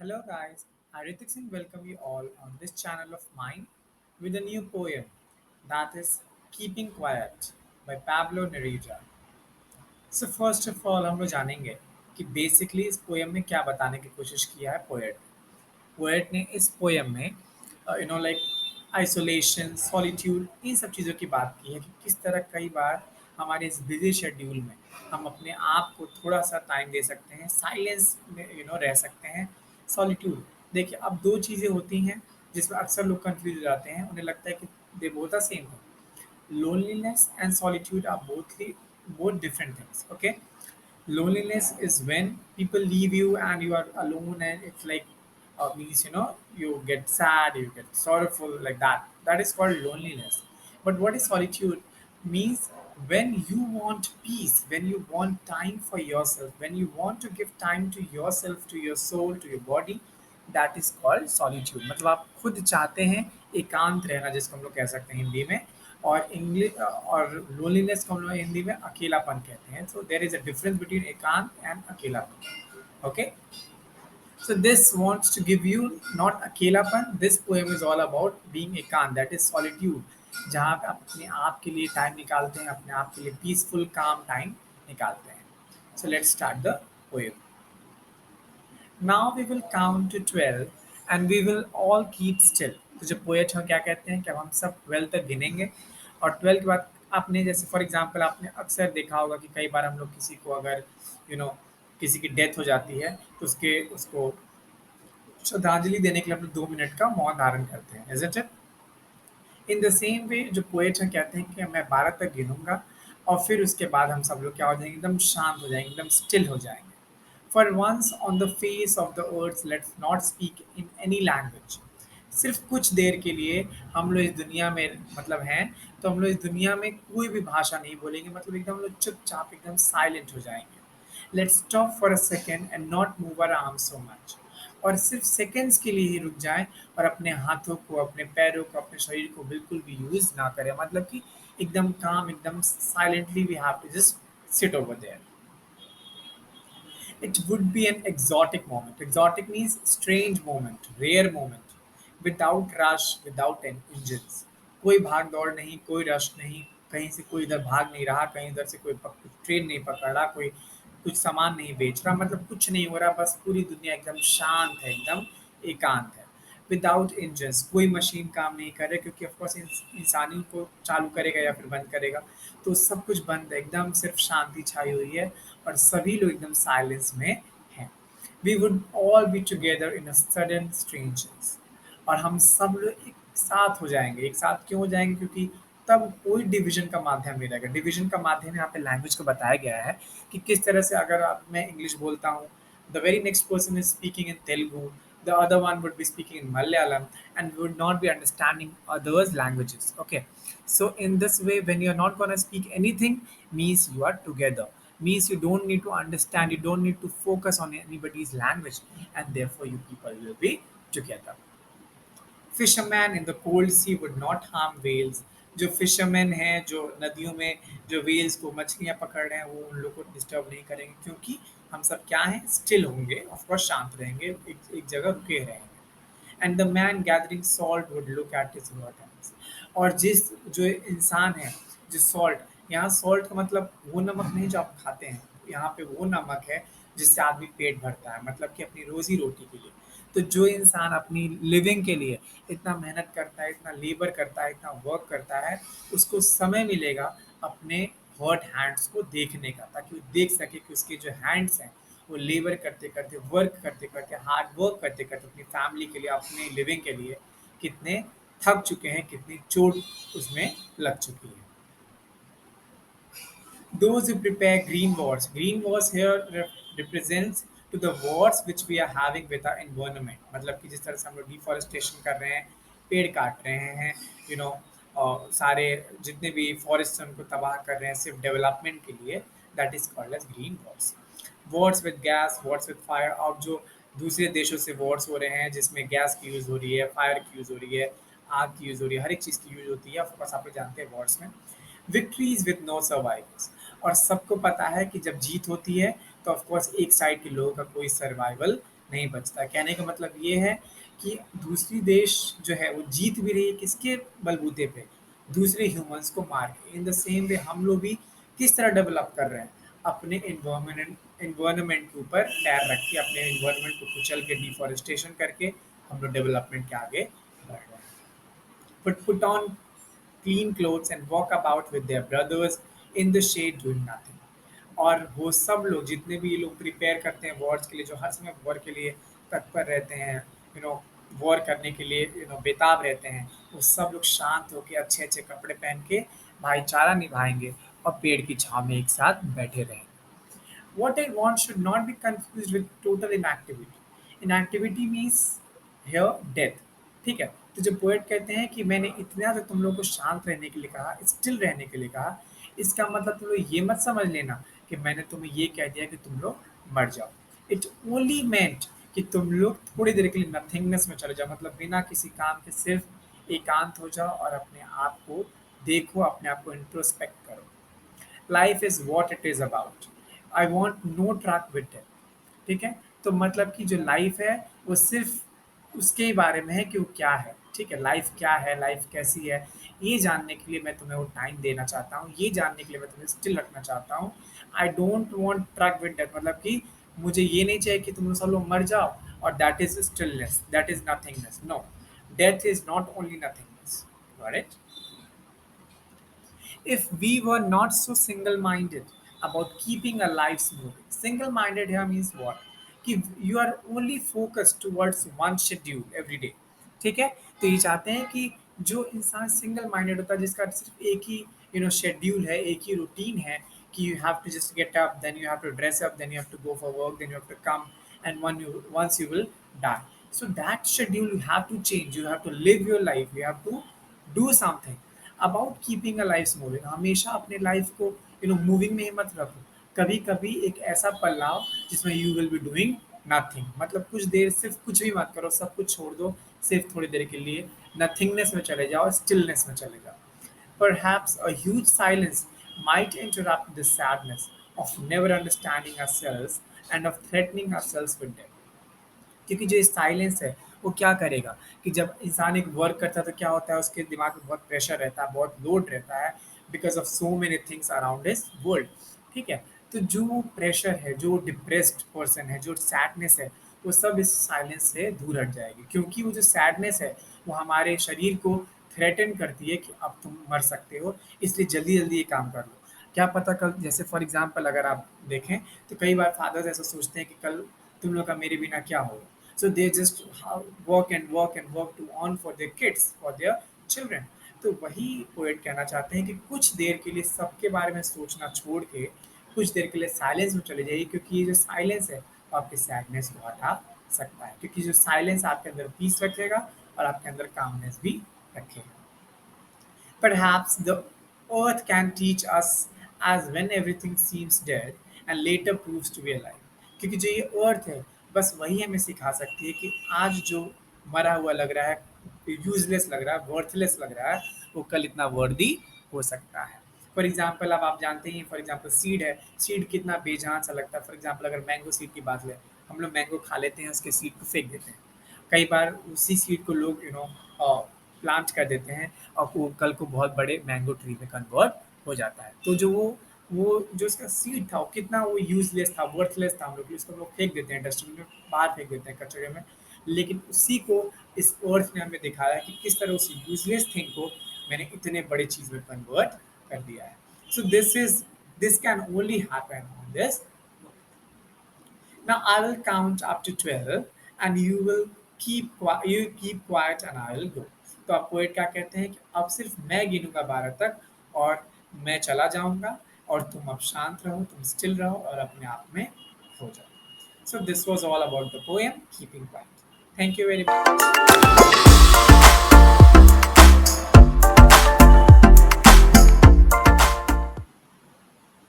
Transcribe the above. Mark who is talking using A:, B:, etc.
A: Hello guys, I Ritik Singh welcome you all on this channel of mine with a new poem that is Keeping Quiet by Pablo Neruda. So first of all हम लोग जानेंगे कि basically इस poem में क्या बताने की कोशिश किया है पोएट। पोएट ने इस पोएम में लाइक आइसोलेशन, सॉलिट्यूड इन सब चीज़ों की बात की है कि किस तरह कई बार हमारे इस बिजी शेड्यूल में हम अपने आप को थोड़ा सा टाइम दे सकते हैं, साइलेंस में रह सकते हैं। सॉलिट्यूड देखिए, अब दो चीज़ें होती हैं जिसमें अक्सर लोग कंफ्यूज हो जाते हैं, उन्हें लगता है कि they both are same thing. Loneliness and solitude are both different things. Okay, loneliness is when people leave you and you are alone, and it's like means you get sad, you get sorrowful, like that is called loneliness. But what is solitude means? When you want peace, when you want time for yourself, when you want to give time to yourself, to your soul, to your body, that is called solitude. मतलब आप खुद चाहते हैं एकांत रहना, जिसको हम लोग कह सकते हैं हिंदी में। और इंग्लिश और लोनलीनेस को हम लोग हिंदी में अकेलापन कहते हैं। So there is a difference between एकांत एंड अकेलापन। Okay, so this wants to give you not अकेलापन, this poem is all about being एकांत, that is solitude, जहाँ पे आप अपने आप के लिए टाइम निकालते हैं, अपने आप के लिए पीसफुल काम टाइम निकालते हैं। So let's start the poem. Now we will count to 12 and we will all keep still. तो जो पोएट हैं क्या कहते हैं कि अब हम सब 12 तक गिनेंगे, और 12 के बाद आपने जैसे फॉर एग्जांपल आपने अक्सर देखा होगा कि कई बार हम लोग किसी को अगर यू नो किसी की डेथ हो जाती है तो उसके उसको श्रद्धांजलि देने के लिए अपने 2 मिनट का मौन धारण करते हैं, isn't it? In the same way जो पोएट हैं कहते हैं कि मैं 12 तक गिनूंगा और फिर उसके बाद हम सब लोग क्या हो जाएंगे, एकदम शांत हो जाएंगे, एकदम स्टिल हो जाएंगे। For once on the face of the earth, let's not speak in any language. सिर्फ कुछ देर के लिए हम लोग इस दुनिया में मतलब हैं, तो हम लोग इस दुनिया में कोई भी भाषा नहीं बोलेंगे, मतलब एकदम हम लोग चुपचाप एकदम साइलेंट हो जाएंगे। Let's stop for a second and not move our arm so much. और सिर्फ सेकेंड्स के लिए ही रुक जाएं और अपने हाथों को, अपने पैरों को, अपने शरीर को बिल्कुल भी यूज ना करें, मतलब कि एकदम काम, एकदम silently we have to just sit over there. It would be an exotic moment. Exotic means strange moment, rare moment, without rush, without engines. कोई भाग दौड़ नहीं, कोई रश नहीं, कहीं से कोई इधर भाग नहीं रहा, कहीं इधर से कोई ट्रेन नहीं पकड़ रहा, कोई कुछ सामान नहीं बेच रहा, मतलब कुछ नहीं हो रहा, बस पूरी दुनिया एकदम शांत है, एकदम एकांत है। विदाउट इंजन्स, कोई मशीन काम नहीं कर रहे, क्योंकि ऑफकोर्स इंसान ही को चालू करेगा या फिर बंद करेगा, तो सब कुछ बंद है, एकदम सिर्फ शांति छाई हुई है और सभी लोग एकदम साइलेंस में हैं। We would all be together in a sudden strangers, और हम सब लोग एक साथ हो जाएंगे। एक साथ क्यों हो जाएंगे? क्योंकि तब कोई डिवीजन का माध्यम नहीं रहेगा। डिवीजन का माध्यम यहाँ पे लैंग्वेज को बताया गया है कि किस तरह से अगर मैं इंग्लिश बोलता हूँ, the very next person is speaking in Telugu, the other one would be speaking in Malayalam, and would not be understanding others' languages. Okay, so in this way, when you're not gonna speak anything, means you are together. Means you don't need to understand, you don't need to focus on anybody's language, and therefore you people will be together. Fisherman in the cold sea would not harm whales. जो fisherman हैं, जो नदियों में जो Wales को, मछलियाँ पकड़ रहे हैं, वो उन लोग को डिस्टर्ब नहीं करेंगे, क्योंकि हम सब क्या हैं, स्टिल होंगे, ऑफकोर्स शांत रहेंगे, एक जगह रुके रहेंगे। And the man gathering salt would look at his hands. और जो इंसान है, जो सॉल्ट, यहाँ सॉल्ट का मतलब वो नमक नहीं जो आप खाते हैं, यहाँ पे वो नमक है जिससे आदमी पेट भरता है, मतलब कि अपनी रोजी रोटी के लिए। तो जो इंसान अपनी लिविंग के लिए इतना मेहनत करता है, इतना लेबर करता है, इतना वर्क करता है, उसको समय मिलेगा अपने हर्ट हैंड्स को देखने का, ताकि वो देख सके कि उसके जो हैंड्स हैं वो लेबर करते करते, वर्क करते करते, हार्ड वर्क करते करते अपनी फैमिली के लिए, अपने लिविंग के लिए कितने थक चुके हैं, कितनी चोट उसमें लग चुकी है। Those who prepare green wars. Green wars here represents to the wars which we are having with our environment. मतलब कि जिस तरह से हम लोग डिफॉरेस्टेशन कर रहे हैं, पेड़ काट रहे हैं, यू नो सारे जितने भी फॉरेस्ट हैं उनको तबाह कर रहे हैं सिर्फ डेवलपमेंट के लिए, that is called as green wars. Wars with gas, wars with fire. अब जो दूसरे देशों से वॉर्स हो रहे हैं जिसमें गैस की यूज़ हो रही है, फायर की यूज़ हो रही है, आग की यूज़ हो रही है, हर एक चीज़ की यूज़ होती है, ऑफकोर्स आप लोग जानते हैं वॉर्स में। Victories with no survivals. और सबको पता है कि जब जीत होती है तो ऑफ कोर्स एक साइड के लोगों का कोई सर्वाइवल नहीं बचता। कहने का मतलब ये है कि दूसरी देश जो है वो जीत भी रही है किसके बलबूते पे? दूसरे ह्यूमंस को मार के। इन द सेम वे हम लोग भी किस तरह डेवलप कर रहे हैं? अपने एनवायरनमेंट के ऊपर पैर रख के, अपने एनवायरनमेंट को कुचल के, डिफॉरेस्टेशन करके हम लोग डेवलपमेंट के आगे बढ़ रहे हैं। Put on clean clothes and walk about with their brothers in the shade doing nothing. और वो सब लोग जितने भी ये लोग प्रिपेयर करते हैं वॉर्स के लिए, जो हर समय वॉर के लिए तत्पर रहते हैं, वॉर करने के लिए बेताब रहते हैं, वो सब लोग शांत होकर अच्छे अच्छे कपड़े पहन के भाईचारा निभाएंगे और पेड़ की छांव में एक साथ बैठे रहेंगे। What I want should not be confused with total inactivity. Inactivity means here death. ठीक है? तो जब पोएट कहते हैं कि मैंने इतना तो तुम लोग को शांत रहने के लिए कहा, स्टिल रहने के लिए कहा, इसका मतलब तुम लोग ये मत समझ लेना कि मैंने तुम्हें ये कह दिया कि तुम लोग मर जाओ। इट ओनली मेंट कि तुम लोग थोड़ी देर के लिए नथिंगनेस में चले जाओ, मतलब बिना किसी काम के सिर्फ एकांत हो जाओ और अपने आप को देखो, अपने आप को इंट्रोस्पेक्ट करो। Life is what it is about. I want no track with it. ठीक है? तो मतलब कि जो लाइफ है वो सिर्फ उसके बारे में है कि वो क्या है। ठीक है? लाइफ क्या है, लाइफ कैसी है, ये जानने के लिए मैं तुम्हें वो टाइम देना चाहता हूँ, ये जानने के लिए मैं तुम्हें स्टिल रखना चाहता हूँ। I don't want track with death, मतलब कि मुझे ये नहीं चाहिए कि तुम लोग सब लोग मर जाओ और that is stillness, that is nothingness. No, death is not only nothingness. Right? If we were not so single-minded about keeping our lives moving. Single-minded here means what? कि you are only focused towards one schedule every day. ठीक है? तो ये चाहते हैं कि जो इंसान सिंगल माइंडेड होता है, जिसका सिर्फ एक ही शेड्यूल है, एक ही रूटीन है कि you have to just get up, then you have to dress up, then you have to go for work, then you have to come, and once you will die. So that schedule you have to change. You have to live your life. You have to do something about keeping a life moving. हमेशा अपने life को moving में ही मत रखो। कभी कभी एक ऐसा पल लाओ जिसमें you will be doing nothing, मतलब कुछ देर सिर्फ कुछ भी मत करो, सब कुछ छोड़ दो, सिर्फ थोड़ी देर के लिए नथिंगनेस में चले जाओ, स्टिलनेस में चले जाओ। Perhaps a huge silence might interrupt this sadness of never understanding ourselves and of threatening ourselves with death. क्योंकि जो साइलेंस है वो क्या करेगा कि जब इंसान एक वर्क करता है तो क्या होता है, उसके दिमाग में बहुत प्रेशर रहता है, बहुत लोड रहता है, because of so many things around his world. ठीक है? तो जो प्रेशर है, जो डिप्रेस्ड पर्सन है, जो सैडनेस है, वो सब इस साइलेंस से दूर हट जाएगी, क्योंकि वो जो सैडनेस है वो हमारे शरीर को थ्रेटन करती है कि अब तुम मर सकते हो, इसलिए जल्दी जल्दी ये काम कर लो। क्या पता कल, जैसे फॉर एग्जाम्पल अगर आप देखें तो कई बार फादर्स ऐसा सोचते हैं कि कल तुम लोग का मेरे बिना क्या होगा। So they just work and work and work to on for their kids, for their children. तो वही पोएट कहना चाहते हैं कि कुछ देर के लिए सबके बारे में सोचना छोड़ के कुछ देर के लिए साइलेंस में चले जाइए, क्योंकि ये जो साइलेंस है वो आपके सैडनेस को हटा सकता है, क्योंकि जो साइलेंस आपके अंदर पीस रखेगा और आपके अंदर कामनेस भी रखेगा। Perhaps the earth can teach us as when everything seems dead and later proves to be alive. क्योंकि जो ये अर्थ है बस वही हमें सिखा सकती है कि आज जो मरा हुआ लग रहा है, यूजलेस लग रहा है, वर्थलेस लग रहा है, वो कल इतना वर्दी हो सकता है। फॉर एग्जाम्पल अब आप जानते ही, फॉर एग्जाम्पल सीड है, सीड कितना बेजान सा लगता है। फॉर एग्जाम्पल अगर मैंगो सीड की बात लें, हम लोग मैंगो खा लेते हैं, उसके सीड को फेंक देते हैं। कई बार उसी सीड को लोग प्लांट कर देते हैं और वो कल को बहुत बड़े मैंगो ट्री में कन्वर्ट हो जाता है। तो जो वो जो उसका सीड था वो कितना वो यूजलेस था, वर्थलेस था, हम लोग उसको लोग फेंक देते हैं, डस्टबिन में बाहर फेंक देते हैं, कचरे में। लेकिन उसी को इस अर्थ ने हमें दिखाया कि किस तरह उस यूजलेस थिंग को मैंने इतने बड़े चीज में कन्वर्ट कर दिया है। So this can only happen on this. Now I will count up to 12 and you keep quiet and I will go. तो आप पोएट क्या कहते हैं कि अब सिर्फ मैं गिनूंगा 12 तक और मैं चला जाऊंगा और तुम अब शांत रहो, तुम स्टिल रहो और अपने आप में खो जाओ। So this was all about the poem Keeping Quiet. Thank you very much.